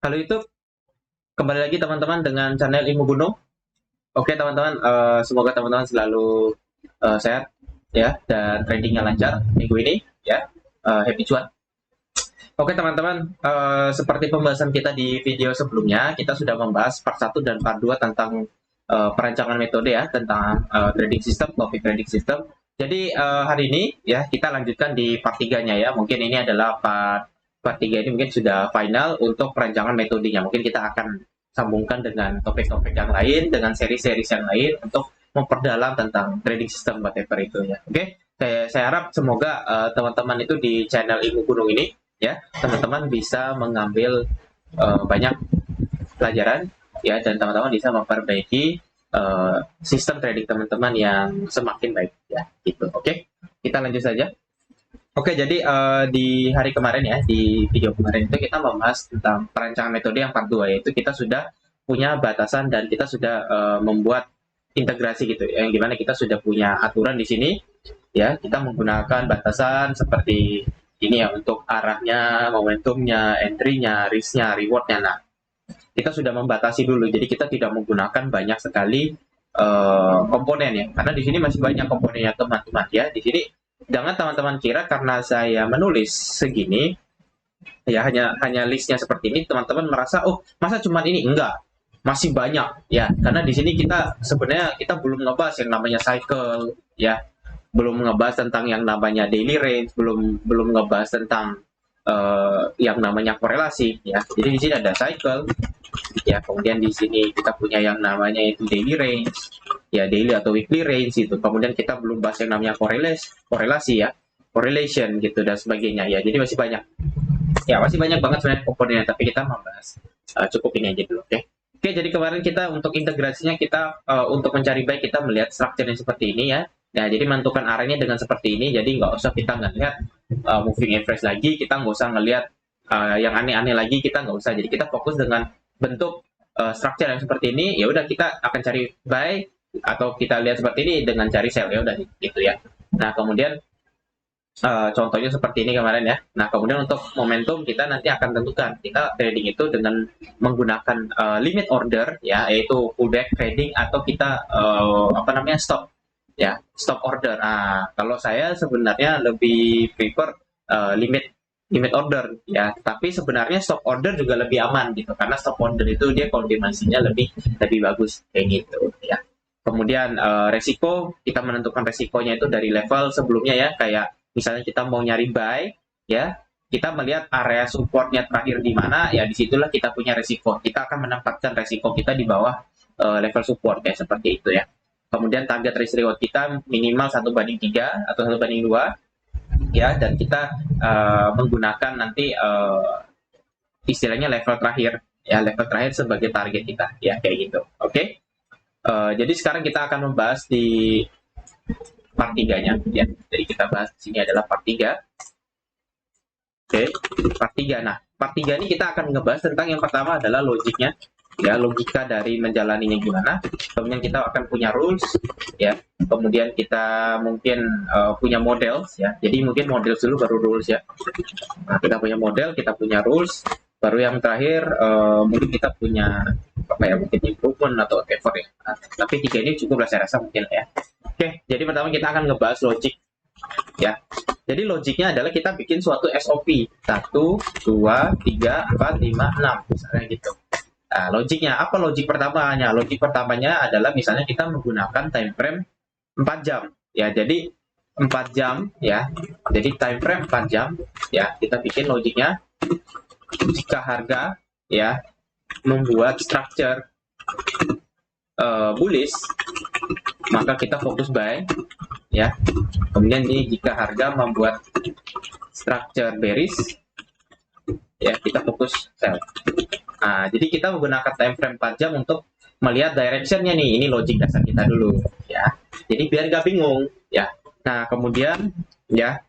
Halo YouTube, kembali lagi teman-teman dengan channel Ilmu Gunung. Oke teman-teman, semoga teman-teman selalu sehat ya dan tradingnya lancar minggu ini ya. Happy cuan. Oke teman-teman, seperti pembahasan kita di video sebelumnya, kita sudah membahas part 1 dan part 2 tentang perancangan metode ya, tentang trading system, topik trading system. Jadi hari ini ya kita lanjutkan di part 3-nya ya. Mungkin ini adalah part 3 ini mungkin sudah final untuk perancangan metodenya. Mungkin kita akan sambungkan dengan topik-topik yang lain, dengan seri-seri yang lain untuk memperdalam tentang trading system whatever itu ya. Oke, saya harap semoga teman-teman itu di channel Ilmu Gunung ini ya teman-teman bisa mengambil banyak pelajaran ya dan teman-teman bisa memperbaiki sistem trading teman-teman yang semakin baik ya gitu. Oke, kita lanjut saja. Oke, jadi di hari kemarin ya, di video kemarin itu kita membahas tentang perancangan metode yang part 2, yaitu kita sudah punya batasan dan kita sudah membuat integrasi gitu, yang dimana kita sudah punya aturan di sini ya, kita menggunakan batasan seperti ini ya untuk arahnya, momentumnya, entry-nya, risk-nya, reward-nya. Nah, kita sudah membatasi dulu, jadi kita tidak menggunakan banyak sekali komponen ya, karena di sini masih banyak komponennya teman-teman ya. Di sini jangan teman-teman kira karena saya menulis segini ya hanya listnya seperti ini teman-teman merasa oh masa cuma ini, enggak, masih banyak ya, karena di sini kita sebenarnya kita belum ngebahas yang namanya cycle ya, belum ngebahas tentang yang namanya daily range, belum belum ngebahas tentang yang namanya korelasi ya. Jadi di sini ada cycle ya, kemudian di sini kita punya yang namanya itu daily range ya, daily atau weekly range itu, kemudian kita belum bahas yang namanya korelasi ya, correlation gitu dan sebagainya ya. Jadi masih banyak ya, masih banyak banget sebenarnya komponennya, tapi kita membahas cukup ini aja dulu. Oke, jadi kemarin kita untuk integrasinya kita untuk mencari baik kita melihat struktur yang seperti ini ya. Nah, jadi menentukan arahnya dengan seperti ini, jadi nggak usah kita ngelihat moving average lagi, kita nggak usah ngelihat yang aneh-aneh lagi, kita nggak usah. Jadi kita fokus dengan bentuk struktur yang seperti ini, ya udah kita akan cari buy atau kita lihat seperti ini dengan cari sell, ya udah gitu ya. Nah, kemudian contohnya seperti ini kemarin ya. Nah, kemudian untuk momentum kita nanti akan tentukan kita trading itu dengan menggunakan limit order ya, yaitu pullback trading atau kita stop ya, stop order. Nah, kalau saya sebenarnya lebih prefer limit limit order ya, tapi sebenarnya stop order juga lebih aman gitu, karena stop order itu dia konfirmasinya lebih lebih bagus kayak gitu ya. Kemudian resiko, kita menentukan resikonya itu dari level sebelumnya ya, kayak misalnya kita mau nyari buy ya, kita melihat area supportnya terakhir di mana ya, disitulah kita punya resiko, kita akan menempatkan resiko kita di bawah level support ya, seperti itu ya. Kemudian target risk reward kita minimal 1:3 atau 1:2 ya, dan kita menggunakan nanti istilahnya level terakhir ya, level terakhir sebagai target kita ya, kayak gitu. Oke. Jadi sekarang kita akan membahas di part 3-nya ya. Jadi kita bahas di sini adalah part 3. Oke, part 3. Nah, part 3 ini kita akan ngebahas tentang yang pertama adalah logiknya ya, logika dari menjalaninya gimana. Kemudian kita akan punya rules ya. Kemudian kita mungkin punya model ya. Jadi mungkin model dulu baru rules ya. Nah, kita punya model, kita punya rules, baru yang terakhir mungkin kita punya apa ya, mungkin improvement atau whatever ya. Nah, tapi 3 ini cukup lah saya rasa mungkin ya. Oke, jadi pertama kita akan ngebahas logik ya. Jadi logiknya adalah kita bikin suatu SOP 1, 2, 3, 4, 5, 6 misalnya gitu. Nah, logiknya apa? Logik pertamanya, logik pertamanya adalah misalnya kita menggunakan time frame 4 jam ya. Jadi 4 jam ya. Jadi time frame 4 jam ya. Kita bikin logiknya, jika harga ya membuat structure bullish, maka kita fokus buy ya. Kemudian ini jika harga membuat structure bearish ya, kita fokus sell. Nah, jadi kita menggunakan time frame 4 jam untuk melihat directionnya nih. Ini logik dasar kita dulu ya. Jadi biar nggak bingung ya. Nah, kemudian ya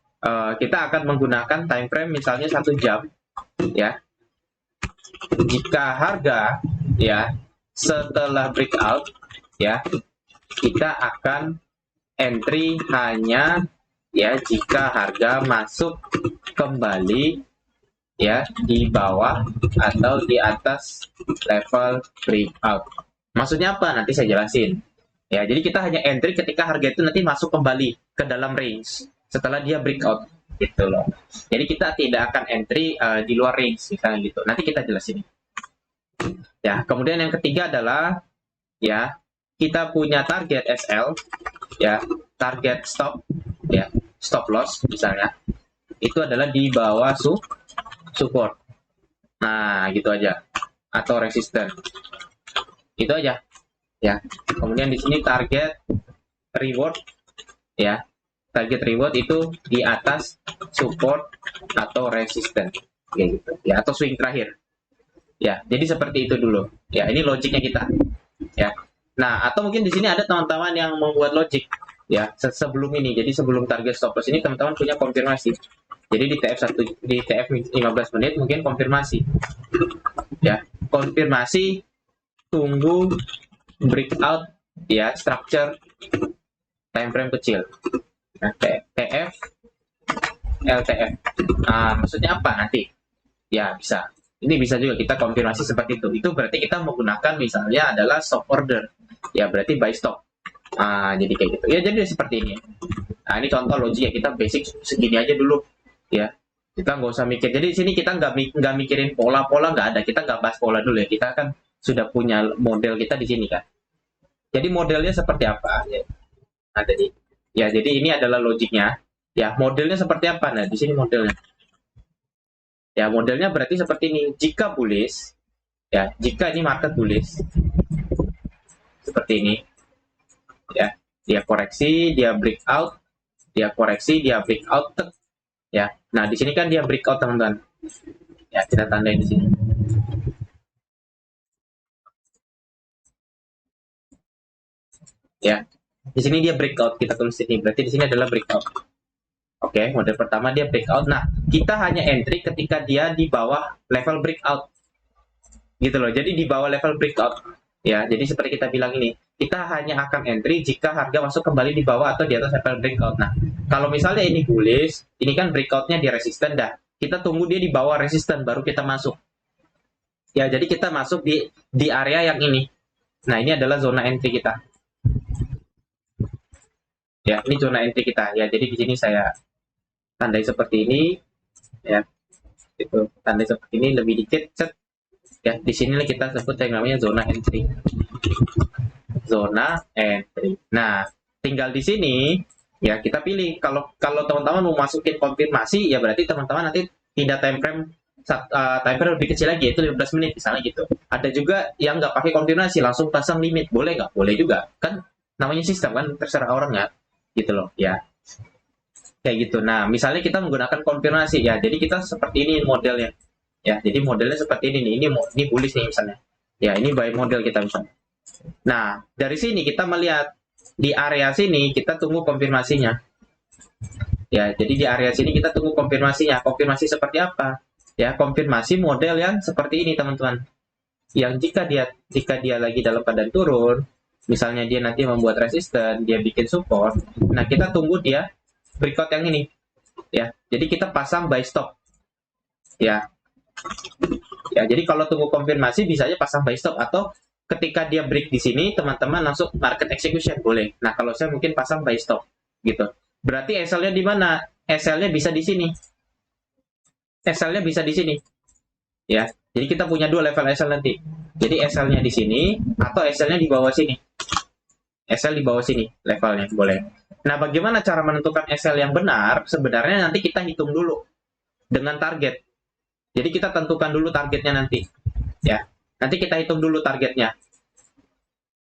kita akan menggunakan time frame misalnya 1 jam ya. Jika harga ya setelah breakout ya, kita akan entry hanya ya jika harga masuk kembali ya di bawah atau di atas level breakout. Maksudnya apa? Nanti saya jelasin. Ya, jadi kita hanya entry ketika harga itu nanti masuk kembali ke dalam range setelah dia breakout gitu loh. Jadi kita tidak akan entry di luar range misalnya gitu. Nanti kita jelasin. Ya, kemudian yang ketiga adalah ya kita punya target SL, ya target stop, ya stop loss misalnya itu adalah di bawah support. Nah, gitu aja. Atau resisten. Itu aja. Ya. Kemudian di sini target reward, ya. Target reward itu di atas support atau resisten. Kayak gitu. Ya, atau swing terakhir. Ya, jadi seperti itu dulu. Ya, ini logiknya kita. Ya. Nah, atau mungkin di sini ada teman-teman yang membuat logik ya sebelum ini. Jadi sebelum target stop loss ini teman-teman punya konfirmasi. Jadi di TF1 di TF 15 menit mungkin konfirmasi. Ya, konfirmasi tunggu breakout ya structure time frame kecil. Nah, TF LTF. Nah, maksudnya apa nanti? Ya, bisa. Ini bisa juga kita konfirmasi seperti itu. Itu berarti kita menggunakan misalnya adalah stop order. Ya, berarti buy stop. Nah, jadi kayak gitu. Ya, jadi seperti ini. Nah, ini contoh logik ya. Kita basic segini aja dulu. Ya, kita nggak usah mikir. Jadi di sini kita nggak mikirin pola-pola, nggak ada. Kita nggak bahas pola dulu ya. Kita kan sudah punya model kita di sini kan. Jadi modelnya seperti apa? Ya. Nah, jadi ini adalah logiknya. Ya, modelnya seperti apa? Nah, di sini modelnya. Ya, modelnya berarti seperti ini. Jika bullish, ya, jika ini market bullish, seperti ini, ya, dia koreksi, dia breakout, dia koreksi, dia breakout, ya. Nah, di sini kan dia breakout, teman-teman. Ya, kita tandain di sini. Ya, di sini dia breakout, kita tulis ini. Berarti di sini adalah breakout. Oke, model pertama dia breakout. Nah, kita hanya entry ketika dia di bawah level breakout. Gitu loh. Jadi di bawah level breakout. Ya, jadi seperti kita bilang ini, kita hanya akan entry jika harga masuk kembali di bawah atau di atas level breakout. Nah, kalau misalnya ini bullish, ini kan breakoutnya di resisten dah. Kita tunggu dia di bawah resisten baru kita masuk. Ya, jadi kita masuk di area yang ini. Nah, ini adalah zona entry kita. Ya, ini zona entry kita. Ya, jadi di sini saya tandai seperti ini, ya, itu tandai seperti ini lebih dikit, set. Ya, di sini kita sebut yang namanya zona entry. Zona entry. Nah, tinggal di sini, ya kita pilih. Kalau teman-teman mau masukin konfirmasi, ya berarti teman-teman nanti pindah time frame lebih kecil lagi, yaitu 15 menit misalnya gitu. Ada juga yang nggak pakai konfirmasi, langsung pasang limit, boleh nggak? Boleh juga, kan namanya sistem kan, terserah orangnya, gitu loh, ya. Kayak gitu. Nah, misalnya kita menggunakan konfirmasi ya. Jadi kita seperti ini modelnya. Ya, jadi modelnya seperti ini nih. Ini bullish nih misalnya. Ya, ini buy model kita misalnya. Nah, dari sini kita melihat di area sini kita tunggu konfirmasinya. Ya, jadi di area sini kita tunggu konfirmasinya. Konfirmasi seperti apa? Ya, konfirmasi model yang seperti ini, teman-teman. Yang jika dia lagi dalam keadaan turun, misalnya dia nanti membuat resisten, dia bikin support. Nah, kita tunggu dia breakout yang ini, ya. Jadi kita pasang buy stop, ya. Ya, jadi kalau tunggu konfirmasi bisa aja pasang buy stop, atau ketika dia break di sini teman-teman langsung market execution boleh. Nah, kalau saya mungkin pasang buy stop, gitu. Berarti SL-nya di mana? SL-nya bisa di sini. SL-nya bisa di sini, ya. Jadi kita punya dua level SL nanti. Jadi SL-nya di sini atau SL-nya di bawah sini. SL di bawah sini levelnya boleh. Nah, bagaimana cara menentukan SL yang benar? Sebenarnya nanti kita hitung dulu dengan target. Jadi kita tentukan dulu targetnya nanti. Ya, nanti kita hitung dulu targetnya.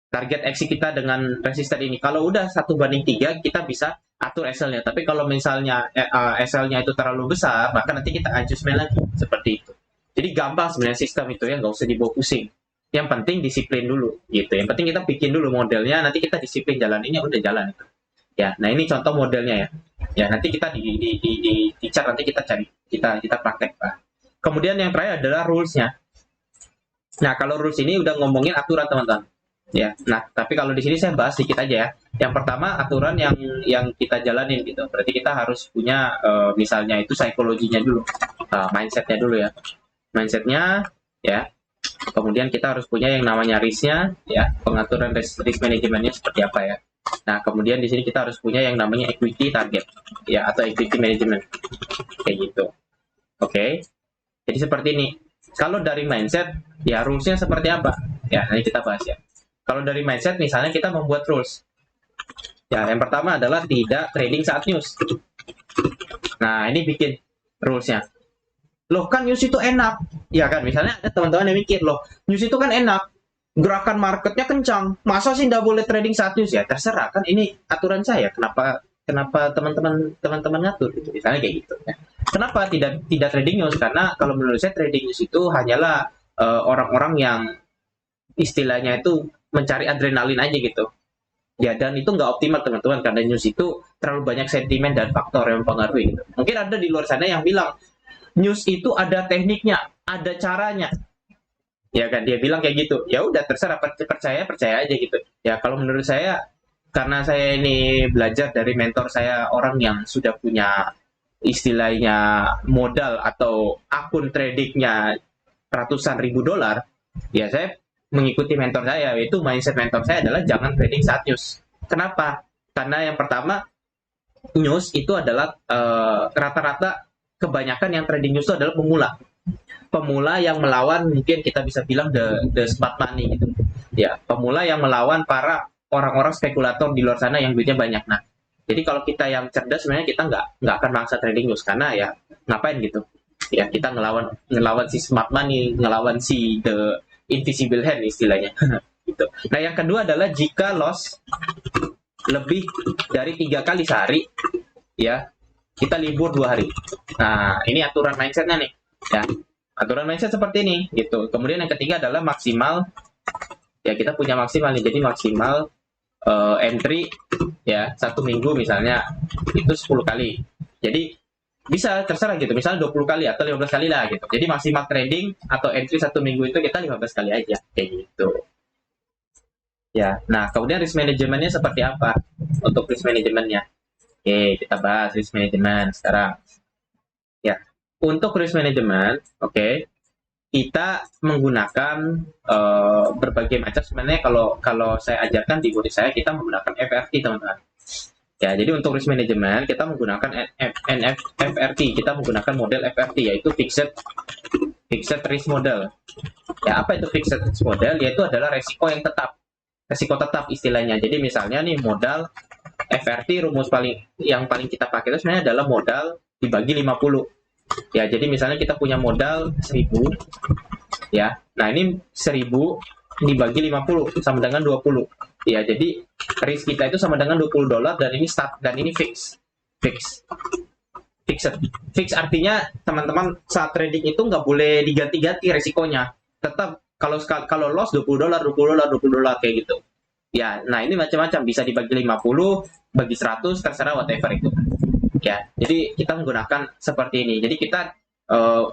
Target exit kita dengan resisten ini. Kalau udah 1:3, kita bisa atur SL-nya. Tapi kalau misalnya SL-nya itu terlalu besar, maka nanti kita adjustment lagi. Seperti itu. Jadi gampang sebenarnya sistem itu ya, nggak usah dibawa pusing. Yang penting disiplin dulu, gitu. Yang penting kita bikin dulu modelnya, nanti kita disiplin jalaninnya, udah jalan itu. Ya, nah ini contoh modelnya ya. Ya, nanti kita di chart nanti kita cari, kita praktek, Pak. Kemudian yang terakhir adalah rules-nya. Nah, kalau rules ini udah ngomongin aturan, teman-teman. Ya, nah, tapi kalau di sini saya bahas sedikit aja ya. Yang pertama aturan yang kita jalanin gitu. Berarti kita harus punya misalnya itu psikologinya dulu. mindsetnya dulu ya. Mindsetnya ya. Kemudian kita harus punya yang namanya risk-nya ya, pengaturan risk manajemennya seperti apa ya. Nah, kemudian di sini kita harus punya yang namanya equity target ya, atau equity management kayak gitu. Oke. Jadi seperti ini. Kalau dari mindset ya rules-nya seperti apa? Ya, nanti kita bahas ya. Kalau dari mindset misalnya kita membuat rules. Ya, yang pertama adalah tidak trading saat news. Nah, ini bikin rules-nya. Loh, kan news itu enak. Ya kan, misalnya ada teman-teman yang mikir, loh, news itu kan enak. Gerakan marketnya kencang. Masa sih nggak boleh trading saat news? Ya, terserah. Kan ini aturan saya. Kenapa teman-teman ngatur gitu. Misalnya kayak gitu ya. Kenapa tidak trading news? Karena kalau menurut saya trading news itu hanyalah orang-orang yang istilahnya itu mencari adrenalin aja gitu. Ya, dan itu nggak optimal teman-teman, karena news itu terlalu banyak sentimen dan faktor yang mempengaruhi gitu. Mungkin ada di luar sana yang bilang, news itu ada tekniknya, ada caranya. Ya kan, dia bilang kayak gitu. Ya udah terserah, percaya aja gitu. Ya kalau menurut saya, karena saya ini belajar dari mentor saya, orang yang sudah punya istilahnya modal atau akun tradingnya ratusan ribu dolar, ya saya mengikuti mentor saya, yaitu mindset mentor saya adalah jangan trading saat news. Kenapa? Karena yang pertama, news itu adalah rata-rata kebanyakan yang trading news itu adalah pemula yang melawan, mungkin kita bisa bilang the smart money gitu ya, pemula yang melawan para orang-orang spekulator di luar sana yang duitnya banyak. Nah, jadi kalau kita yang cerdas sebenarnya kita nggak akan maksa trading news, karena ya ngapain gitu ya, kita ngelawan si smart money, ngelawan si the invisible hand istilahnya. Gitu. Nah, yang kedua adalah jika loss lebih dari 3 kali sehari ya, kita libur 2 hari. Nah, ini aturan mindsetnya nih ya, aturan mindset seperti ini gitu. Kemudian yang ketiga adalah maksimal ya, kita punya maksimal nih, jadi maksimal entry ya 1 minggu misalnya itu 10 kali, jadi bisa terserah gitu, misalnya 20 kali atau 15 kali lah gitu. Jadi maksimal trading atau entry 1 minggu itu kita 15 kali aja kayak gitu ya. Nah, kemudian risk manajemennya seperti apa? Untuk risk manajemennya, oke, kita bahas risk management sekarang ya. Untuk risk management, oke, kita menggunakan berbagai macam, sebenarnya kalau saya ajarkan di murid saya, kita menggunakan FRT teman-teman ya. Jadi untuk risk management kita menggunakan FRT, kita menggunakan model FRT, yaitu fixed risk model ya. Apa itu fixed risk model? Yaitu adalah resiko tetap istilahnya. Jadi misalnya nih, modal FRT, rumus yang paling kita pakai itu sebenarnya adalah modal dibagi 50 ya. Jadi misalnya kita punya modal 1000 ya. Nah, ini 1000 dibagi 50 sama dengan 20 ya. Jadi risk kita itu sama dengan $20, dan ini fix artinya teman-teman, saat trading itu nggak boleh diganti-ganti resikonya. Tetap kalau loss $20 kayak gitu ya. Nah, ini macam-macam, bisa dibagi 50, bagi 100, terserah whatever itu ya. Jadi kita menggunakan seperti ini, jadi kita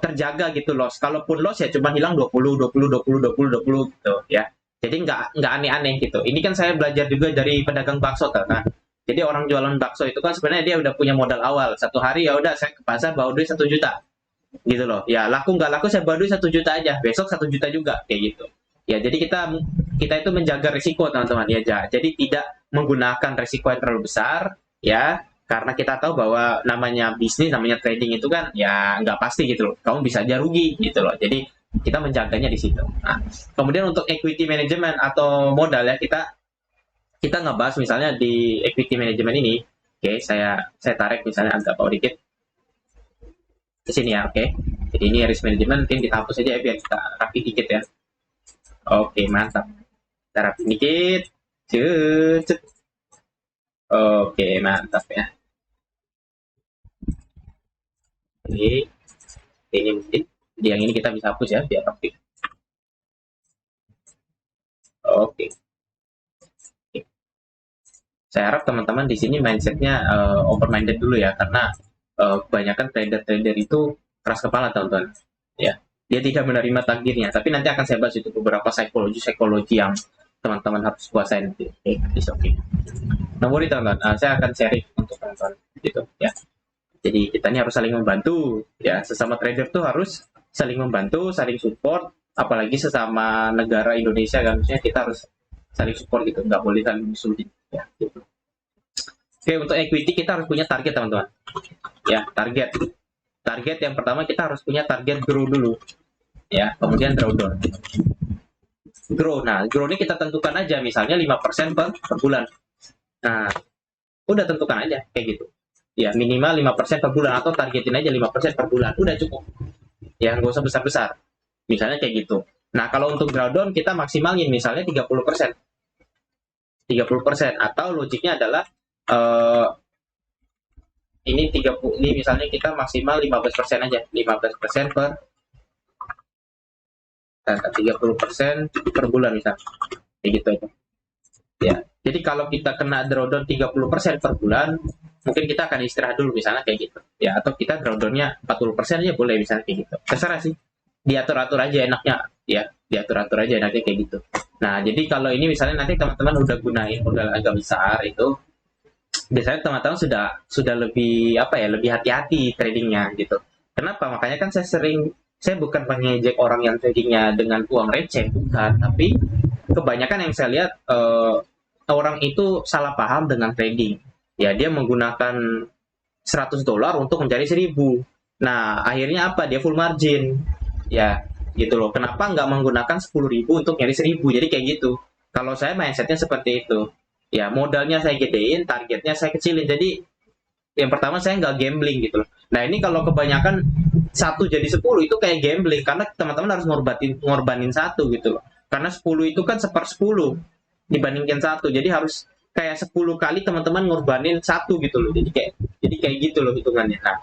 terjaga gitu loss. Kalaupun loss ya cuma hilang 20 gitu ya. Jadi nggak aneh-aneh gitu. Ini kan saya belajar juga dari pedagang bakso kan. Jadi orang jualan bakso itu kan sebenarnya dia udah punya modal awal. Satu hari ya udah, saya ke pasar bawa duit 1 juta gitu loh ya. Laku nggak laku saya bawa duit 1 juta aja, besok 1 juta juga kayak gitu ya. Jadi kita itu menjaga risiko teman-teman ya. Jadi tidak menggunakan risiko yang terlalu besar ya, karena kita tahu bahwa namanya bisnis, namanya trading itu kan ya nggak pasti gitu loh, kamu bisa aja rugi gitu loh. Jadi kita menjaganya di situ. Nah, kemudian untuk equity management atau modal ya, kita ngebahas misalnya di equity management ini. Oke, saya tarik misalnya agak bawah dikit ke sini ya. Oke, jadi ini risk management, mungkin kita hapus aja ya biar kita rapi dikit ya. Oke, mantap, kita rapi dikit. Cet. Oke, mantap ya. Ini mungkin yang ini kita bisa hapus ya biar rapi. Oke. Saya harap teman-teman di sini mindsetnya open minded dulu ya, karena kebanyakan trader itu keras kepala teman-teman ya. Dia tidak menerima takdirnya, tapi nanti akan saya bahas itu beberapa psikologi yang teman-teman harus kuasain nanti. Oke. Nomor teman-teman, saya akan sharing untuk teman-teman gitu ya. Jadi kita ini harus saling membantu, ya sesama trader tuh harus saling membantu, saling support, apalagi sesama negara Indonesia kan, maksudnya kita harus saling support gitu, nggak boleh saling musuhin, ya gitu. Oke, untuk equity kita harus punya target teman-teman, ya target. Target yang pertama kita harus punya target grow dulu, ya kemudian drawdown. Grow, nah grow ini kita tentukan aja, misalnya 5% per bulan. Nah, udah tentukan aja kayak gitu. Ya minimal 5% per bulan atau targetin aja 5% per bulan, udah cukup. Ya nggak usah besar-besar. Misalnya kayak gitu. Nah, kalau untuk drawdown kita maksimalin misalnya 30%. 30% atau logiknya adalah ini 30, ini misalnya kita maksimal 15% aja. 15% per 30% per bulan misalnya. Kayak gitu aja. Ya. Jadi kalau kita kena drawdown 30% per bulan, mungkin kita akan istirahat dulu misalnya kayak gitu. Ya, atau kita drawdownnya 40% aja boleh misalnya kayak gitu. Terserah sih. Diatur-atur aja enaknya, ya. Diatur-atur aja enaknya kayak gitu. Nah, jadi kalau ini misalnya nanti teman-teman udah gunain modal agak besar itu, biasanya teman-teman sudah lebih apa ya, lebih hati-hati tradingnya gitu. Kenapa? Makanya kan saya bukan mengejek orang yang tradingnya dengan uang receh, bukan, tapi kebanyakan yang saya lihat orang itu salah paham dengan trading. Ya, dia menggunakan $100 untuk mencari 1.000. Nah, akhirnya apa? Dia full margin. Ya, gitu loh. Kenapa nggak menggunakan 10.000 untuk nyari 1.000? Jadi kayak gitu. Kalau saya mindsetnya seperti itu. Ya, modalnya saya gedein, targetnya saya kecilin. Jadi, yang pertama saya nggak gambling gitu loh. Nah, ini kalau kebanyakan satu jadi 10 itu kayak gambling karena teman-teman harus ngorbanin satu gitu loh. Karena 10 itu kan 1/10 dibandingkan satu, jadi harus kayak 10 kali teman-teman ngorbanin satu gitu loh. Jadi kayak gitu loh hitungannya. Nah,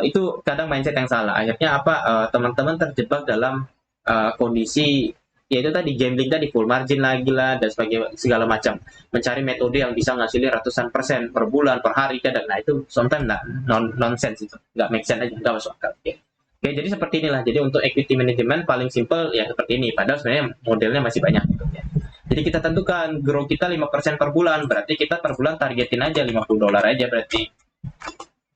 itu kadang mindset yang salah. Akhirnya apa? Teman-teman terjebak dalam kondisi yaitu tadi gambling tadi, full margin lagi lah dan sebagainya segala macam, mencari metode yang bisa ngasilin ratusan persen per bulan per hari kadang. Nah itu sometimes nonsense, itu nggak make sense aja, nggak masuk akal. Oke, jadi seperti inilah. Jadi untuk equity management paling simple ya seperti ini, padahal sebenarnya modelnya masih banyak gitu ya. Jadi kita tentukan grow kita 5% per bulan, berarti kita per bulan targetin aja $50 aja berarti.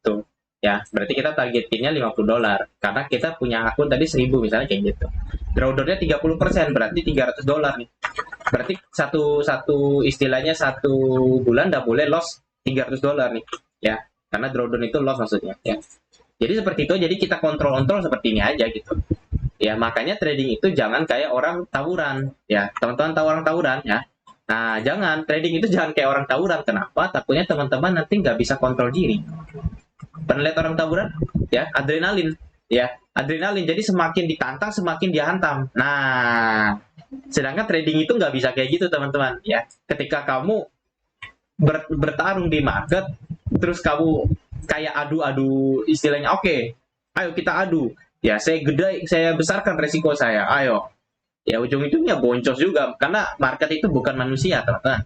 Tuh. Ya, berarti kita targetinnya $50 karena kita punya akun tadi 1.000 misalnya kayak gitu. Drawdownnya 30%, berarti $300 nih. Berarti satu istilahnya satu bulan nggak boleh loss $300 nih. Ya, karena drawdown itu loss maksudnya ya. Jadi seperti itu, jadi kita kontrol seperti ini aja gitu. Ya, makanya trading itu jangan kayak orang tawuran. Ya, teman-teman tahu orang tawuran ya. Nah, jangan. Trading itu jangan kayak orang tawuran. Kenapa? Takutnya teman-teman nanti nggak bisa kontrol diri. Pernah lihat orang tawuran? Ya, adrenalin. Ya, adrenalin. Jadi semakin ditantang, semakin dia hantam. Nah, sedangkan trading itu nggak bisa kayak gitu, teman-teman. Ya, ketika kamu bertarung di market, terus kamu kayak adu-adu istilahnya, oke, ayo kita adu. Ya, saya besarkan resiko saya. Ayo. Ya, ujung-ujungnya boncos juga. Karena market itu bukan manusia, teman-teman.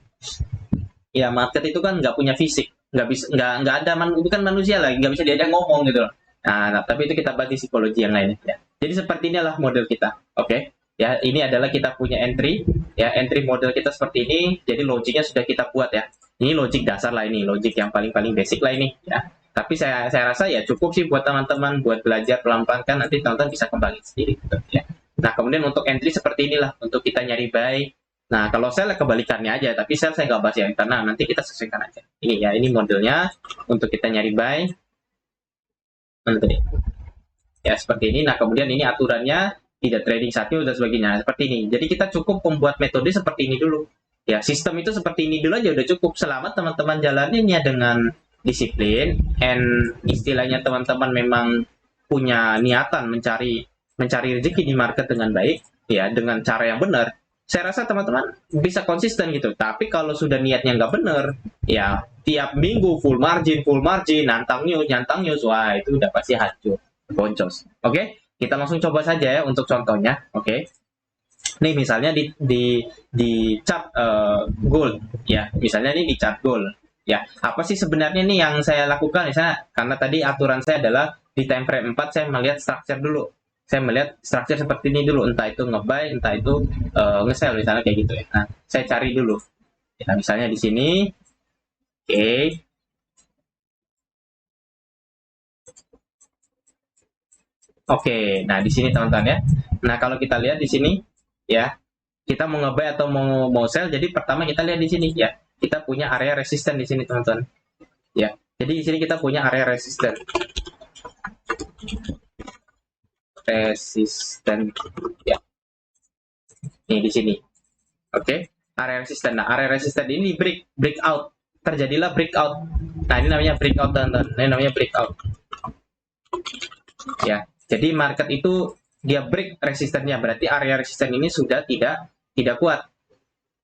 Ya, market itu kan nggak punya fisik, nggak ada bukan manusia lagi, nggak bisa diajak ngomong gitu loh. Nah, tapi itu kita bahas di psikologi yang lainnya ya. Jadi seperti inilah model kita, oke. Ya, ini adalah kita punya entry, ya entry model kita seperti ini. Jadi logiknya sudah kita buat ya. Ini logik dasar lah, ini logik yang paling basic lah ini ya. Tapi saya rasa ya cukup sih buat teman-teman buat belajar pelan-pelan, kan nanti teman-teman bisa kembali sendiri gitu ya. Nah, kemudian untuk entry seperti inilah untuk kita nyari buy. Nah, kalau sell kebalikannya aja, tapi sell saya nggak bahas ya, karena nanti kita sesuaikan aja. Ini ya, ini modelnya untuk kita nyari buy. Nanti. Ya, seperti ini. Nah, kemudian ini aturannya, tidak trading satu dan sebagainya. Seperti ini. Jadi kita cukup membuat metode seperti ini dulu. Ya, sistem itu seperti ini dulu aja udah cukup. Selamat teman-teman jalaninnya dengan disiplin, and istilahnya teman-teman memang punya niatan mencari rezeki di market dengan baik, ya dengan cara yang benar. Saya rasa teman-teman bisa konsisten gitu. Tapi kalau sudah niatnya nggak benar, ya tiap minggu full margin, nantang news, wah itu udah pasti hancur, boncos. Oke, kita langsung coba saja ya untuk contohnya. Oke, nih misalnya di chart gold, ya misalnya ini di chart gold. Ya, apa sih sebenarnya nih yang saya lakukan? Misalnya karena tadi aturan saya adalah di time frame 4 saya melihat structure dulu. Saya melihat structure seperti ini dulu, entah itu nge-buy, entah itu nge-sell misalnya kayak gitu ya. Nah, saya cari dulu. Ya, misalnya di sini, oke. Oke, nah di sini teman-teman ya. Nah kalau kita lihat di sini ya, kita mau nge-buy atau mau sell. Jadi pertama kita lihat di sini ya, kita punya area resisten di sini teman-teman. Ya, jadi di sini kita punya area resisten. Ya, nih di sini. Oke, area resisten. Nah area resisten ini breakout, terjadilah breakout. Nah ini namanya breakout teman-teman. Ini namanya breakout. Ya, jadi market itu dia break resistennya, berarti area resisten ini sudah tidak kuat.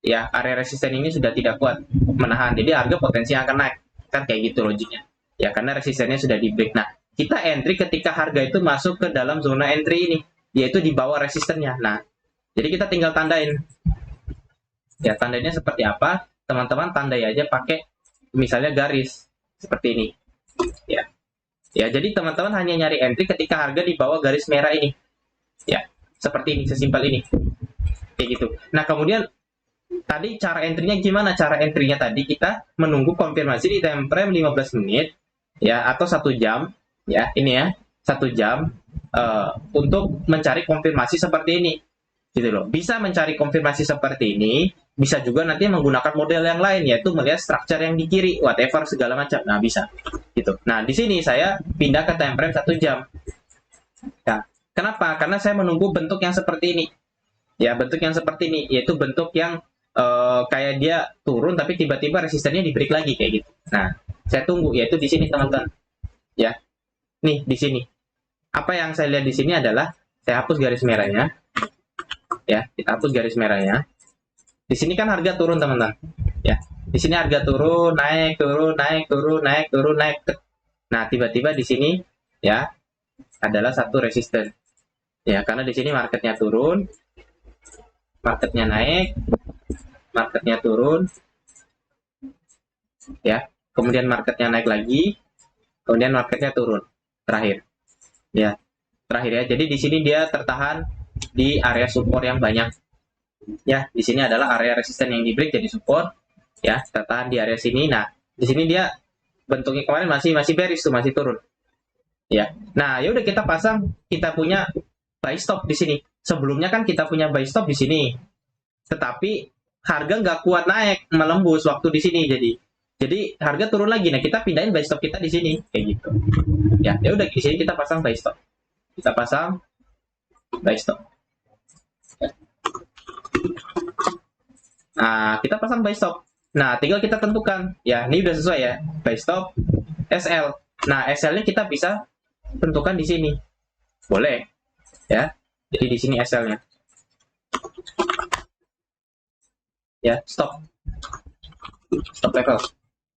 Ya, area resisten ini sudah tidak kuat menahan. Jadi harga potensi akan naik. Kan kayak gitu logiknya. Ya, karena resistennya sudah di break. Nah, kita entry ketika harga itu masuk ke dalam zona entry ini, yaitu di bawah resistennya. Nah, jadi kita tinggal tandain. Ya, tandanya seperti apa? Teman-teman tandai aja pakai misalnya garis seperti ini. Ya. Ya, jadi teman-teman hanya nyari entry ketika harga di bawah garis merah ini. Ya, seperti ini, sesimpel ini. Kayak gitu. Nah, kemudian tadi cara entry-nya gimana? Cara entry-nya tadi kita menunggu konfirmasi di time frame 15 menit ya atau 1 jam ya, ini ya, 1 jam untuk mencari konfirmasi seperti ini. Gitu loh. Bisa mencari konfirmasi seperti ini, bisa juga nanti menggunakan model yang lain yaitu melihat structure yang di kiri, whatever segala macam. Nah, bisa. Gitu. Nah, di sini saya pindah ke time frame 1 jam. Nah, kenapa? Karena saya menunggu bentuk yang seperti ini. Ya, bentuk yang seperti ini yaitu bentuk yang kayak dia turun tapi tiba-tiba resistennya di break lagi kayak gitu. Nah, saya tunggu yaitu di sini teman-teman. Ya. Nih, di sini. Apa yang saya lihat di sini adalah saya hapus garis merahnya. Ya, kita hapus garis merahnya. Di sini kan harga turun teman-teman. Ya, di sini harga turun, naik, turun, naik, turun, naik, turun, naik. Nah, tiba-tiba di sini ya adalah satu resisten. Ya, karena di sini marketnya turun, marketnya naik, marketnya turun, ya. Kemudian marketnya naik lagi, kemudian marketnya turun. Terakhir, ya, terakhir ya. Jadi di sini dia tertahan di area support yang banyak. Ya, di sini adalah area resisten yang di break jadi support. Ya, tertahan di area sini. Nah, di sini dia bentuknya kemarin masih bearish tuh, masih turun. Ya. Nah, ya udah kita pasang, kita punya buy stop di sini. Sebelumnya kan kita punya buy stop di sini. Tetapi harga nggak kuat naik, melembus waktu di sini jadi harga turun lagi. Nah, kita pindahin buy stop kita di sini kayak gitu. Ya, ya udah di sini kita pasang buy stop. Kita pasang buy stop. Nah, kita pasang buy stop. Nah, tinggal kita tentukan. Ya, ini udah sesuai ya. Buy stop SL. Nah, SL-nya kita bisa tentukan di sini. Boleh. Ya. Jadi di sini SL-nya. Ya, stop. Stop level.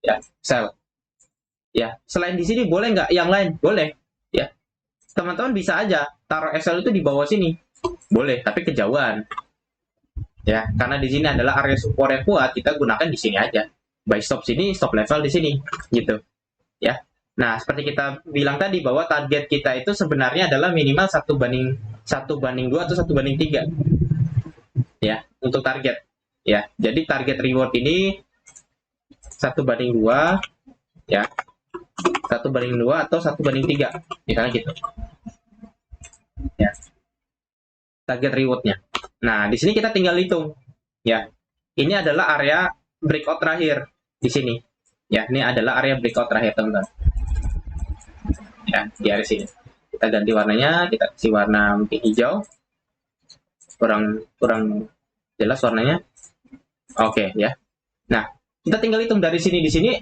Ya, sell. Ya, selain di sini boleh nggak yang lain? Boleh. Ya. Teman-teman bisa aja taruh SL itu di bawah sini. Boleh, tapi kejauhan. Ya, karena di sini adalah area support yang kuat, kita gunakan di sini aja. Buy stop sini, stop level di sini, gitu. Ya. Nah, seperti kita bilang tadi bahwa target kita itu sebenarnya adalah minimal 1/2 atau 1/3. Ya, untuk target. Ya, jadi target reward ini 1/2, ya, 1/2 atau 1/3, misalnya gitu. Ya, target rewardnya. Nah, di sini kita tinggal hitung. Ya, ini adalah area breakout terakhir di sini. Ya, ini adalah area breakout terakhir, teman-teman. Ya, di area sini. Kita ganti warnanya, kita kasih warna mungkin hijau. Kurang jelas warnanya. Oke, ya. Nah, kita tinggal hitung dari sini di sini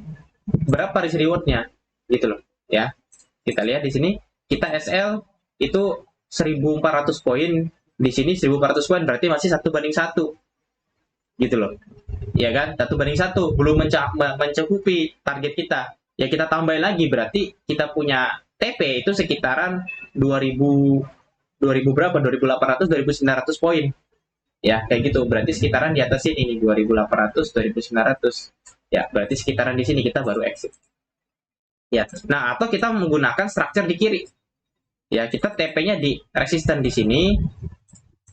berapa risk reward-nya, gitu loh. Ya, kita lihat di sini kita SL itu 1.400 poin. Di sini 1.400 poin berarti masih 1/1 gitu loh, ya kan, 1/1 belum mencakupi target kita. Ya kita tambahin lagi berarti kita punya TP itu sekitaran 2000 berapa, 2.800 2.900 poin ya, kayak gitu. Berarti sekitaran di atas ini 2.800 2.900 ya, berarti sekitaran di sini kita baru exit ya. Nah, atau kita menggunakan structure di kiri ya, kita TP-nya di resisten di sini,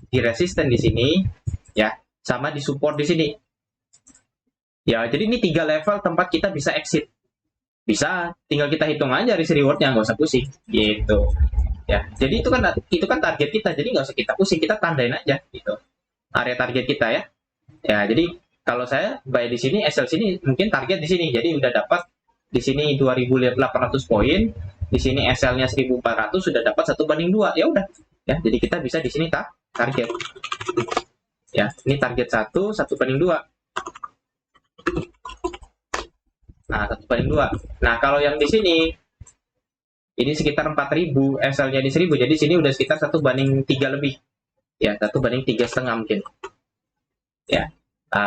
di resisten di sini, ya, sama di support di sini. Ya, jadi ini 3 level tempat kita bisa exit. Bisa, tinggal kita hitung aja risk reward-nya, nggak usah pusing. Gitu. Ya, jadi itu kan target kita. Jadi nggak usah kita pusing, kita tandain aja gitu area target kita ya. Ya, jadi kalau saya buy di sini, SL sini mungkin target di sini. Jadi udah dapat di sini 2.800 poin, di sini SL-nya 1.400 sudah dapat 1/2. Ya udah. Ya, jadi kita bisa di sini target. Ya, ini target 1/2. Nah, 1/2. Nah, kalau yang di sini ini sekitar 4.000, SL-nya di 1.000, jadi sini udah sekitar 1/3 lebih. Ya, 1/3,5 mungkin. Ya,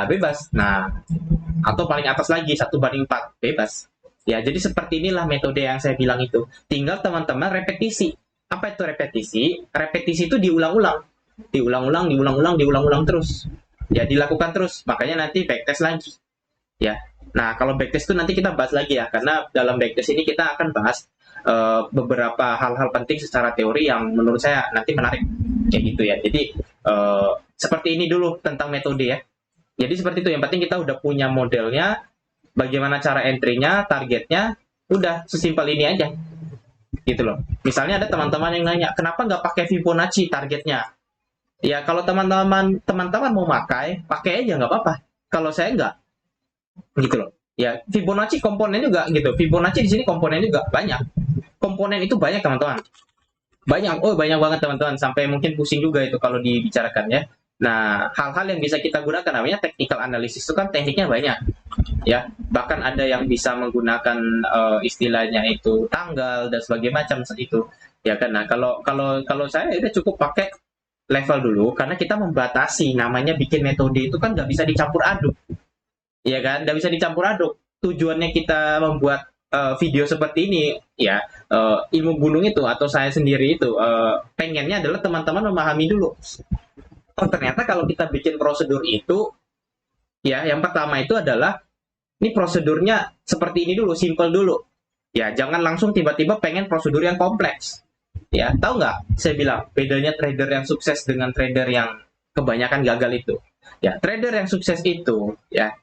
bebas. Nah, atau paling atas lagi 1/4, bebas. Ya, jadi seperti inilah metode yang saya bilang itu. Tinggal teman-teman repetisi. Apa itu repetisi? Repetisi itu diulang-ulang. Diulang-ulang terus. Ya, dilakukan terus. Makanya nanti backtest lagi. Ya. Nah, kalau backtest itu nanti kita bahas lagi ya, karena dalam backtest ini kita akan bahas beberapa hal-hal penting secara teori yang menurut saya nanti menarik. Kayak gitu ya. Jadi, seperti ini dulu tentang metode ya. Jadi seperti itu, yang penting kita udah punya modelnya, bagaimana cara entry-nya, targetnya, udah sesimpel ini aja. Gitu loh. Misalnya ada teman-teman yang nanya, kenapa nggak pakai Fibonacci targetnya? Ya kalau teman-teman mau pakai aja nggak apa-apa. Kalau saya nggak, gitu loh. Ya Fibonacci komponen juga gitu. Fibonacci di sini komponen juga banyak. Komponen itu banyak teman-teman. Banyak banget teman-teman. Sampai mungkin pusing juga itu kalau dibicarakan ya. Nah, hal-hal yang bisa kita gunakan namanya technical analysis itu kan tekniknya banyak. Ya, bahkan ada yang bisa menggunakan istilahnya itu tanggal dan sebagainya macam itu. Ya kan. Nah, kalau saya udah cukup pakai level dulu karena kita membatasi namanya bikin metode itu kan nggak bisa dicampur aduk. Iya kan? Nggak bisa dicampur aduk. Tujuannya kita membuat video seperti ini, ya ilmu gunung itu atau saya sendiri itu pengennya adalah teman-teman memahami dulu. Oh ternyata kalau kita bikin prosedur itu, ya yang pertama itu adalah ini prosedurnya seperti ini dulu, simple dulu. Ya jangan langsung tiba-tiba pengen prosedur yang kompleks. Ya tahu nggak? Saya bilang bedanya trader yang sukses dengan trader yang kebanyakan gagal itu. Ya trader yang sukses itu, ya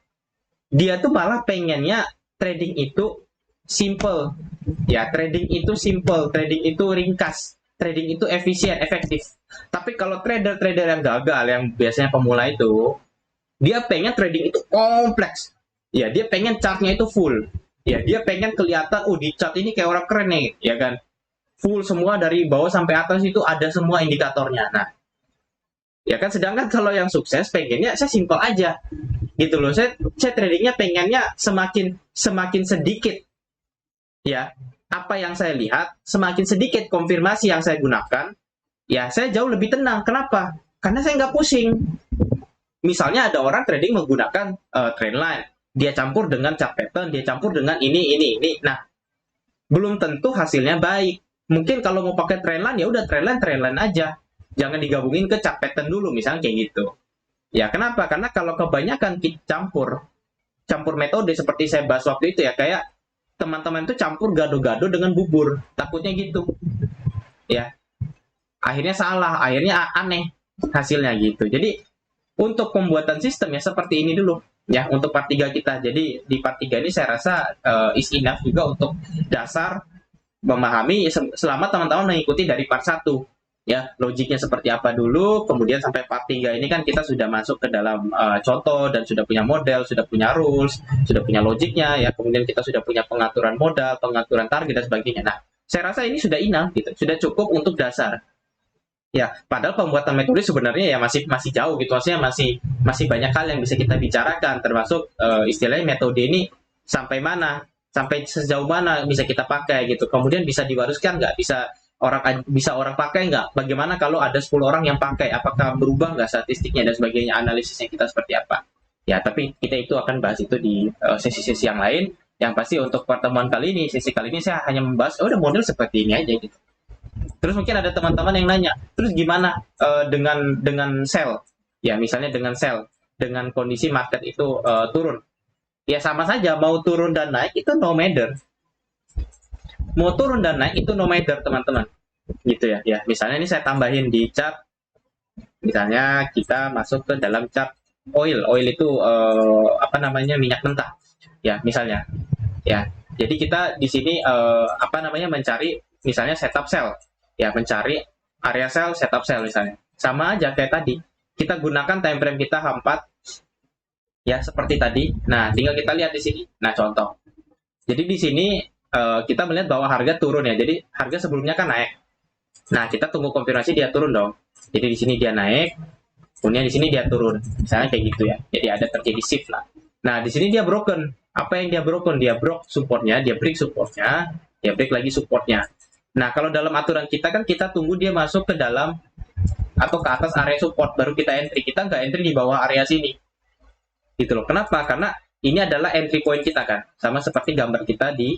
dia tuh malah pengennya trading itu simple. Ya, trading itu simple, trading itu ringkas, trading itu efisien, efektif. Tapi kalau trader-trader yang gagal, yang biasanya pemula itu, dia pengen trading itu kompleks. Ya, dia pengen chartnya itu full. Ya, dia pengen kelihatan, oh di chart ini kayak orang keren nih, ya kan? Full semua dari bawah sampai atas itu ada semua indikatornya. Nah, ya kan sedangkan kalau yang sukses pengennya saya simple aja gitu loh. Saya tradingnya pengennya semakin sedikit ya apa yang saya lihat, semakin sedikit konfirmasi yang saya gunakan, ya saya jauh lebih tenang. Kenapa? Karena saya nggak pusing. Misalnya ada orang trading menggunakan trendline, dia campur dengan chart pattern, dia campur dengan ini. Nah, belum tentu hasilnya baik. Mungkin kalau mau pakai trendline ya udah trendline aja, jangan digabungin ke chart pattern dulu, misalnya kayak gitu. Ya kenapa? Karena kalau kebanyakan kita campur metode seperti saya bahas waktu itu ya, kayak teman-teman itu campur gado-gado dengan bubur, takutnya gitu. Ya, akhirnya salah, akhirnya aneh hasilnya gitu. Jadi untuk pembuatan sistem ya seperti ini dulu ya untuk part 3 kita. Jadi di part 3 ini saya rasa is enough juga untuk dasar memahami selama teman-teman mengikuti dari part 1 ya logiknya seperti apa dulu, kemudian sampai part 3 ini kan kita sudah masuk ke dalam contoh dan sudah punya model, sudah punya rules, sudah punya logiknya ya, kemudian kita sudah punya pengaturan modal, pengaturan target dan sebagainya. Nah, saya rasa ini sudah enough gitu, sudah cukup untuk dasar. Ya, padahal pembuatan metode sebenarnya ya masih jauh gitu, maksudnya masih banyak hal yang bisa kita bicarakan, termasuk istilahnya metode ini sampai mana, sampai sejauh mana bisa kita pakai gitu. Kemudian bisa diwariskan nggak, bisa orang pakai nggak? Bagaimana kalau ada 10 orang yang pakai, apakah berubah nggak statistiknya dan sebagainya, analisisnya kita seperti apa? Ya, tapi kita itu akan bahas itu di sesi-sesi yang lain. Yang pasti untuk pertemuan kali ini, sesi kali ini saya hanya membahas, udah model seperti ini aja gitu. Terus mungkin ada teman-teman yang nanya, terus gimana dengan sell? Ya misalnya dengan sell, dengan kondisi market itu turun. Ya sama saja, mau turun dan naik itu no matter. Mau turun dan naik itu no matter teman-teman. Gitu ya. Ya misalnya ini saya tambahin di chart. Misalnya kita masuk ke dalam chart oil. Oil itu minyak mentah. Ya misalnya. Ya. Jadi kita di sini mencari misalnya setup sell. Ya, mencari area sell, setup sell misalnya. Sama aja kayak tadi. Kita gunakan time frame kita H4 ya seperti tadi. Nah, tinggal kita lihat di sini. Nah, contoh. Jadi di sini kita melihat bahwa harga turun ya. Jadi harga sebelumnya kan naik. Nah, kita tunggu konfirmasi dia turun dong. Jadi di sini dia naik, kemudian di sini dia turun. Misalnya kayak gitu ya. Jadi ada terjadi shift lah. Nah, di sini dia broken. Apa yang dia broken? Dia broke supportnya, dia break supportnya, dia break lagi supportnya. Nah, kalau dalam aturan kita kan kita tunggu dia masuk ke dalam atau ke atas area support, baru kita entry. Kita nggak entry di bawah area sini. Gitu loh. Kenapa? Karena ini adalah entry point kita kan. Sama seperti gambar kita di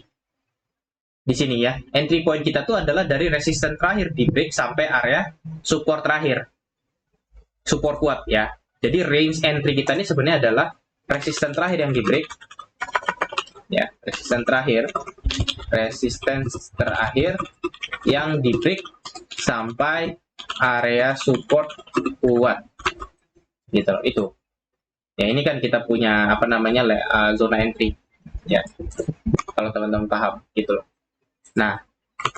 sini ya. Entry point kita tuh adalah dari resistance terakhir di break sampai area support terakhir. Support kuat ya. Jadi range entry kita ini sebenarnya adalah resistance terakhir yang di break. Ya, resistance terakhir yang di break sampai area support kuat. Gitu loh, itu. Ya, ini kan kita punya apa namanya zona entry. Ya. Kalau teman-teman paham gitu loh. Nah,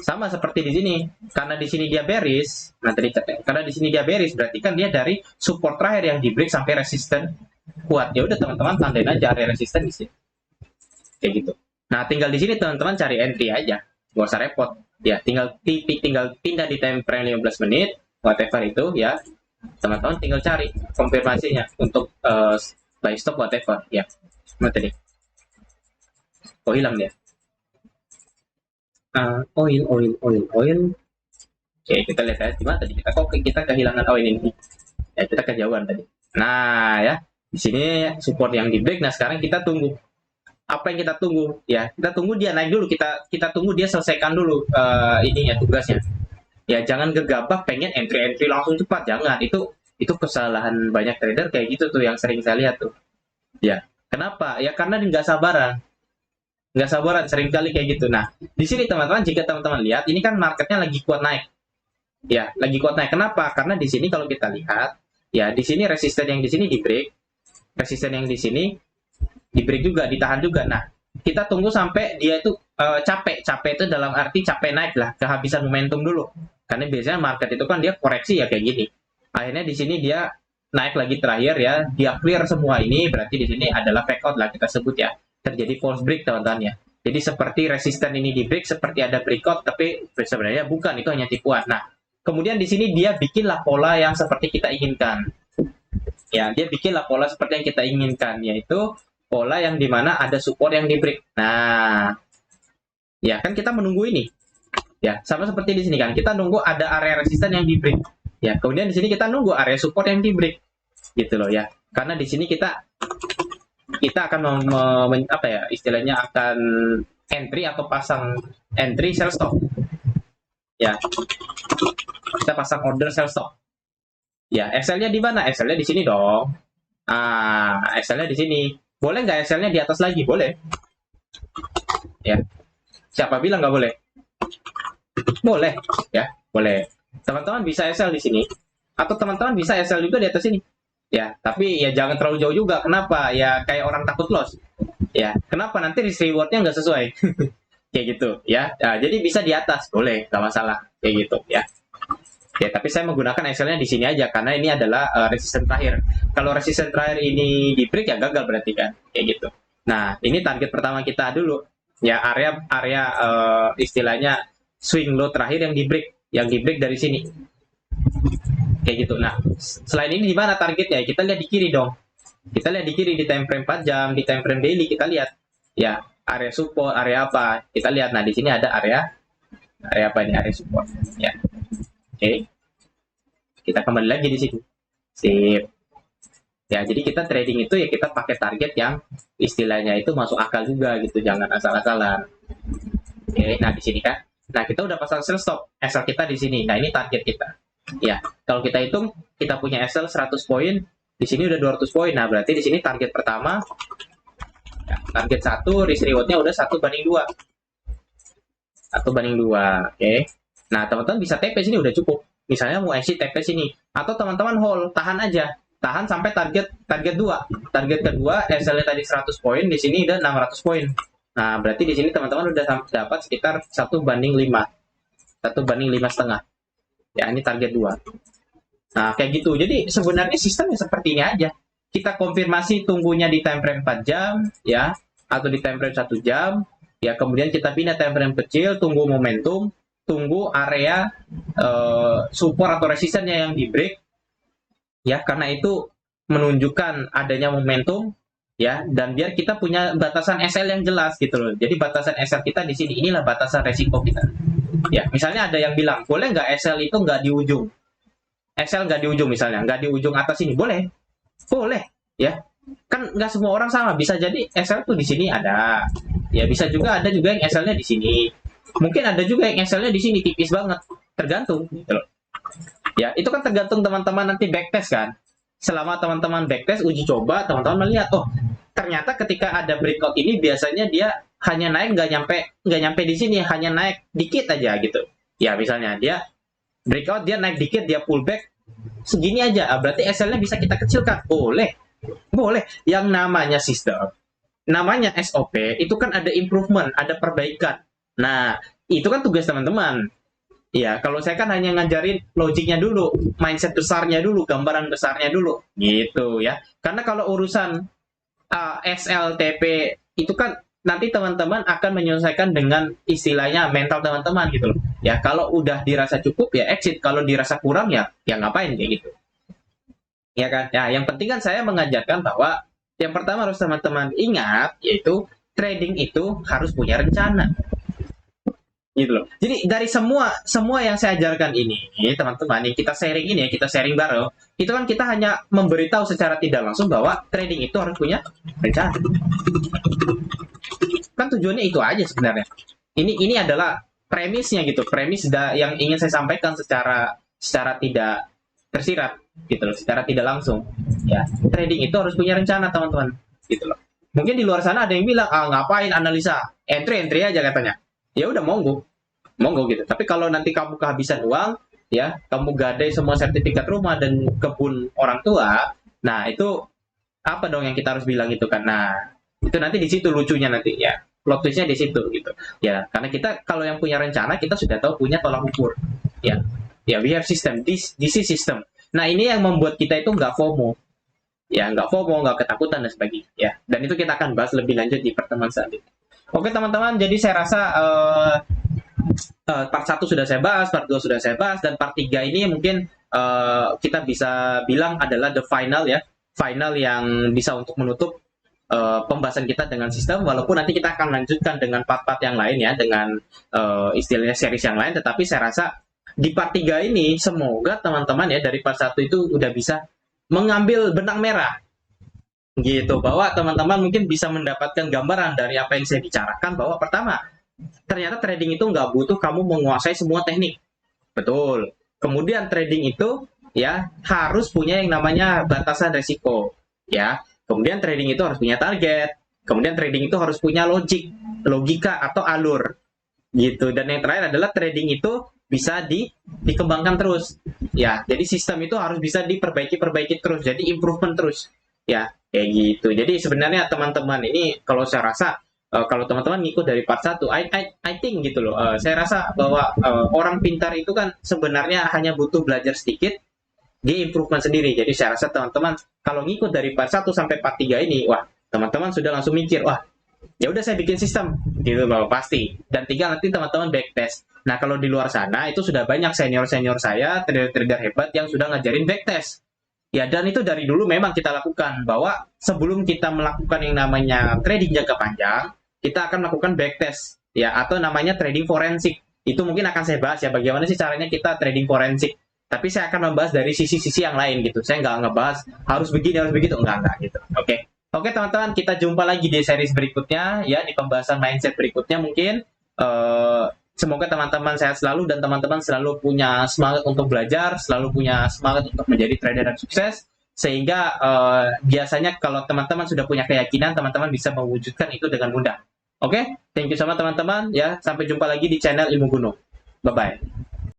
sama seperti di sini. Karena di sini dia bearish, nah tadi karena di sini dia bearish berarti kan dia dari support terakhir yang di break sampai resisten kuat. Ya udah teman-teman tandain aja area resisten di sini. Kayak gitu. Nah, tinggal di sini teman-teman cari entry aja. Nggak usah repot. Ya, tinggal pindah di time frame 15 menit, whatever itu ya. Teman-teman tinggal cari konfirmasinya untuk buy stop whatever ya. Mana tadi? Oh, hilang dia. Oil. Oke, kita lihat ya, gimana tadi kita kehilangan oil ini. Ya, kita kejauhan tadi. Nah, ya, di sini support yang di break. Nah, sekarang kita tunggu. Apa yang kita tunggu? Ya, kita tunggu dia naik dulu. Kita tunggu dia selesaikan dulu ininya tugasnya. Ya, jangan gegabah pengen entry langsung cepat. Jangan. Itu kesalahan banyak trader kayak gitu tuh yang sering saya lihat tuh. Ya, kenapa? Ya karena nggak sabaran. Nggak sabaran seringkali kayak gitu. Nah, di sini teman-teman, jika teman-teman lihat, ini kan marketnya lagi kuat naik. Ya, lagi kuat naik. Kenapa? Karena di sini kalau kita lihat, ya di sini resisten yang di sini di break, resisten yang di sini di break juga, ditahan juga. Nah, kita tunggu sampai dia itu capek itu dalam arti capek naik lah, kehabisan momentum dulu. Karena biasanya market itu kan dia koreksi ya kayak gini. Akhirnya di sini dia naik lagi terakhir ya, dia clear semua ini, berarti di sini adalah fake out lah kita sebut ya. Terjadi false break teman-teman ya. Jadi seperti resisten ini di break, seperti ada breakout, tapi sebenarnya bukan, itu hanya tipuan. Nah, kemudian di sini dia bikinlah pola yang seperti kita inginkan. Ya, dia bikinlah pola seperti yang kita inginkan, yaitu pola yang dimana ada support yang di break. Nah, ya kan kita menunggu ini. Ya, sama seperti di sini kan, kita nunggu ada area resisten yang di break. Ya, kemudian di sini kita nunggu area support yang di break. Gitu loh ya. Karena di sini kita akan apa ya istilahnya akan entry atau pasang entry sell stop ya, kita pasang order sell stop ya. SL-nya di mana? SL-nya di sini dong. SL-nya di sini. Boleh nggak SL-nya di atas lagi? Boleh ya. Siapa bilang nggak boleh? Boleh ya, boleh. Teman-teman bisa SL di sini atau teman-teman bisa SL juga di atas sini. Ya, tapi ya jangan terlalu jauh juga. Kenapa? Ya kayak orang takut loss. Ya, kenapa? Nanti risk reward-nya nggak sesuai. Kayak gitu, ya. Nah, jadi bisa di atas, boleh, nggak masalah. Kayak gitu, ya. Ya, tapi saya menggunakan Excel-nya di sini aja, karena ini adalah resisten terakhir. Kalau resisten terakhir ini di break, ya gagal berarti kan. Kayak gitu. Nah, ini target pertama kita dulu. Ya, area istilahnya swing low terakhir yang di break dari sini. Kayak gitu. Nah, selain ini di mana targetnya? Kita lihat di kiri dong. Kita lihat di kiri di time frame 4 jam, di time frame daily kita lihat. Ya, area support, area apa? Kita lihat. Nah, di sini ada area apa ini? Area support. Ya. Oke. Kita kembali lagi di sini. Sip. Ya, jadi kita trading itu ya kita pakai target yang istilahnya itu masuk akal juga gitu, jangan asal-asalan. Oke, nah di sini kan. Nah, kita udah pasang sell stop. SL kita di sini. Nah, ini target kita. Ya, kalau kita hitung, kita punya SL 100 poin, di sini udah 200 poin. Nah, berarti di sini target pertama, ya, target 1, risk reward-nya udah 1/2. 1/2, oke. Nah, teman-teman bisa TP sini udah cukup. Misalnya mau exit TP sini. Atau teman-teman hold, tahan aja. Tahan sampai target 2. Target kedua, SL-nya tadi 100 poin, di sini udah 600 poin. Nah, berarti di sini teman-teman udah dapat sekitar 1/5. 1/5,5. Ya, ini target 2. Nah, kayak gitu. Jadi sebenarnya sistemnya seperti ini aja. Kita konfirmasi tunggunya di time frame 4 jam, ya, atau di time frame 1 jam, ya, kemudian kita pindah time frame kecil, tunggu momentum, tunggu area support atau resistennya yang di break, ya, karena itu menunjukkan adanya momentum, ya, dan biar kita punya batasan SL yang jelas gitu loh. Jadi batasan SL kita di sini, inilah batasan resiko kita. Ya, misalnya ada yang bilang, boleh nggak SL itu nggak di ujung? SL nggak di ujung misalnya, nggak di ujung atas ini, boleh, boleh, ya. Kan nggak semua orang sama, bisa jadi SL tuh di sini ada, ya, bisa juga ada juga yang SL-nya di sini. Mungkin ada juga yang SL-nya di sini tipis banget, tergantung, gitu loh. Ya, itu kan tergantung teman-teman nanti backtest kan. Selama teman-teman backtest, uji coba, teman-teman melihat, oh, ternyata ketika ada breakout ini biasanya dia hanya naik nggak nyampe di sini, hanya naik dikit aja gitu. Ya, misalnya dia breakout, dia naik dikit, dia pullback segini aja, berarti SL-nya bisa kita kecilkan. Boleh, boleh. Yang namanya sistem, namanya SOP, itu kan ada improvement, ada perbaikan. Nah, itu kan tugas teman-teman. Ya, kalau saya kan hanya ngajarin logiknya dulu, mindset besarnya dulu, gambaran besarnya dulu, gitu ya. Karena kalau urusan SLTP itu kan nanti teman-teman akan menyelesaikan dengan istilahnya mental teman-teman gitu loh. Ya, kalau udah dirasa cukup ya exit, kalau dirasa kurang ya ngapain kayak gitu. Ya kan? Ya, yang penting kan saya mengajarkan bahwa yang pertama harus teman-teman ingat yaitu trading itu harus punya rencana gitu loh. Jadi dari semua yang saya ajarkan ini, teman-teman, yang kita sharing ini, kita sharing bareng, itu kan kita hanya memberitahu secara tidak langsung bahwa trading itu harus punya rencana. Kan tujuannya itu aja sebenarnya. Ini adalah premisnya gitu, premis yang ingin saya sampaikan secara tidak tersirat gitu loh, secara tidak langsung. Ya, trading itu harus punya rencana, teman-teman, gitu loh. Mungkin di luar sana ada yang bilang, ngapain analisa, entry aja katanya. Ya udah, monggo gitu. Tapi kalau nanti kamu kehabisan uang, ya, kamu gadai semua sertifikat rumah dan kebun orang tua, nah itu apa dong yang kita harus bilang itu kan? Nah, itu nanti di situ lucunya nanti ya. Plot twistnya di situ gitu. Ya, karena kita kalau yang punya rencana kita sudah tahu punya tolak ukur. Ya, ya, we have system. This is system. Nah, ini yang membuat kita itu nggak FOMO. Ya, nggak FOMO, nggak ketakutan dan sebagainya. Ya, dan itu kita akan bahas lebih lanjut di pertemuan selanjutnya. Oke teman-teman, jadi saya rasa part 1 sudah saya bahas, part 2 sudah saya bahas, dan part 3 ini mungkin kita bisa bilang adalah the final ya, final yang bisa untuk menutup pembahasan kita dengan sistem, walaupun nanti kita akan lanjutkan dengan part-part yang lain ya, dengan istilahnya series yang lain, tetapi saya rasa di part 3 ini semoga teman-teman ya dari part 1 itu udah bisa mengambil benang merah gitu, bahwa teman-teman mungkin bisa mendapatkan gambaran dari apa yang saya bicarakan, bahwa pertama, ternyata trading itu nggak butuh kamu menguasai semua teknik. Betul. Kemudian trading itu ya harus punya yang namanya batasan resiko. Ya. Kemudian trading itu harus punya target. Kemudian trading itu harus punya logika atau alur. Gitu. Dan yang terakhir adalah trading itu bisa dikembangkan terus. Ya, jadi sistem itu harus bisa diperbaiki terus. Jadi improvement terus. Ya, kayak gitu. Jadi sebenarnya teman-teman ini kalau saya rasa kalau teman-teman ngikut dari part 1, I think gitu loh. Saya rasa bahwa orang pintar itu kan sebenarnya hanya butuh belajar sedikit, dia improvement sendiri. Jadi saya rasa teman-teman kalau ngikut dari part 1 sampai part 3 ini, wah, teman-teman sudah langsung mikir, wah, ya udah saya bikin sistem gitu loh, pasti. Dan tinggal nanti teman-teman backtest. Nah, kalau di luar sana itu sudah banyak senior-senior saya, trader-trader hebat yang sudah ngajarin backtest. Ya, dan itu dari dulu memang kita lakukan, bahwa sebelum kita melakukan yang namanya trading jangka panjang, kita akan melakukan backtest, ya, atau namanya trading forensik. Itu mungkin akan saya bahas ya, bagaimana sih caranya kita trading forensik. Tapi saya akan membahas dari sisi-sisi yang lain gitu. Saya nggak ngebahas harus begini, harus begitu, enggak gitu. Oke. Oke teman-teman, kita jumpa lagi di series berikutnya, ya, di pembahasan mindset berikutnya mungkin. Semoga teman-teman sehat selalu dan teman-teman selalu punya semangat untuk belajar, selalu punya semangat untuk menjadi trader yang sukses, sehingga biasanya kalau teman-teman sudah punya keyakinan, teman-teman bisa mewujudkan itu dengan mudah. Oke, thank you sama teman-teman ya. Sampai jumpa lagi di channel Ilmu Gunung. Bye-bye.